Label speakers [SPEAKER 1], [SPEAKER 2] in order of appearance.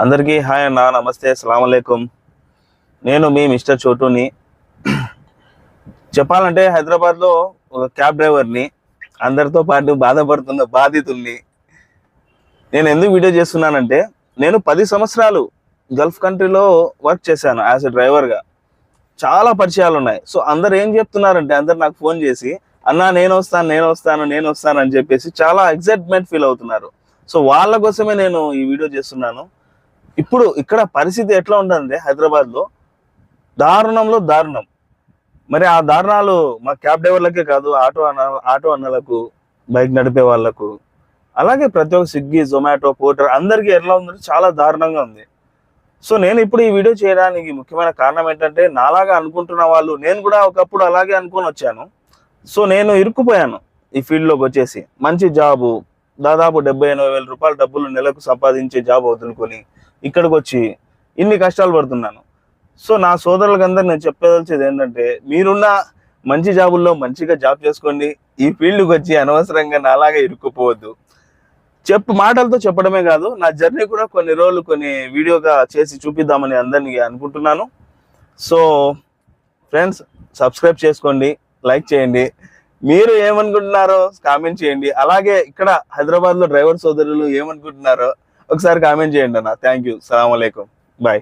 [SPEAKER 1] అందరికీ హాయ్ అన్న, నమస్తే, అస్సలాముఅలైకుం. నేను మీ మిస్టర్ చోటుని. చెప్పాలంటే హైదరాబాద్లో ఒక క్యాబ్ డ్రైవర్ని, అందరితో పాటు బాధపడుతున్న బాధితుల్ని. నేను ఎందుకు వీడియో చేస్తున్నానంటే, నేను 10 సంవత్సరాలు గల్ఫ్ కంట్రీలో వర్క్ చేశాను యాజ్ ఎ డ్రైవర్గా. చాలా పరిచయాలు ఉన్నాయి. సో అందరు ఏం చెప్తున్నారంటే, అందరు నాకు ఫోన్ చేసి అన్నా నేను వస్తాను అని చెప్పేసి చాలా ఎక్సైట్మెంట్ ఫీల్ అవుతున్నారు. సో వాళ్ళ కోసమే నేను ఈ వీడియో చేస్తున్నాను. ఇప్పుడు ఇక్కడ పరిస్థితి ఎట్లా ఉంటుందంటే హైదరాబాద్లో దారుణంలో దారుణం. మరి ఆ దారుణాలు మా క్యాబ్ డ్రైవర్లకే కాదు, ఆటో అన్నలకు, బైక్ నడిపే వాళ్ళకు, అలాగే ప్రతి ఒక్క స్విగ్గీ, జొమాటో, పోర్టర్ అందరికీ ఎట్లా ఉందంటే చాలా దారుణంగా ఉంది. సో నేను ఇప్పుడు ఈ వీడియో చేయడానికి ముఖ్యమైన కారణం ఏంటంటే, నాలాగా అనుకుంటున్న వాళ్ళు, నేను కూడా ఒకప్పుడు అలాగే అనుకొని వచ్చాను. సో నేను ఇరుక్కుపోయాను ఈ ఫీల్డ్లోకి వచ్చేసి. మంచి జాబు, దాదాపు 70-80 వేల రూపాయల డబ్బులు నెలకు సంపాదించే జాబ్ వదులుకొని ఇక్కడికి వచ్చి ఇన్ని కష్టాలు పడుతున్నాను. సో నా సోదరులకందరూ నేను చెప్పదలిచేది ఏంటంటే, మీరున్న మంచి జాబుల్లో మంచిగా జాబ్ చేసుకోండి. ఈ ఫీల్డ్కి వచ్చి అనవసరంగా నాలాగా ఇరుక్కుపోవద్దు. మాటలతో చెప్పడమే కాదు, నా జర్నీ కూడా కొన్ని రోజులు కొన్ని వీడియోగా చేసి చూపిద్దామని అందరినీ అనుకుంటున్నాను. సో ఫ్రెండ్స్, సబ్స్క్రైబ్ చేసుకోండి, లైక్ చేయండి. మీరు ఏమనుకుంటున్నారో కామెంట్ చేయండి. అలాగే ఇక్కడ హైదరాబాద్లో డ్రైవర్ సోదరులు ఏమనుకుంటున్నారో ఒకసారి కామెంట్ చేయండి అన్న. Thank you. సలాం అలైకుం. బాయ్.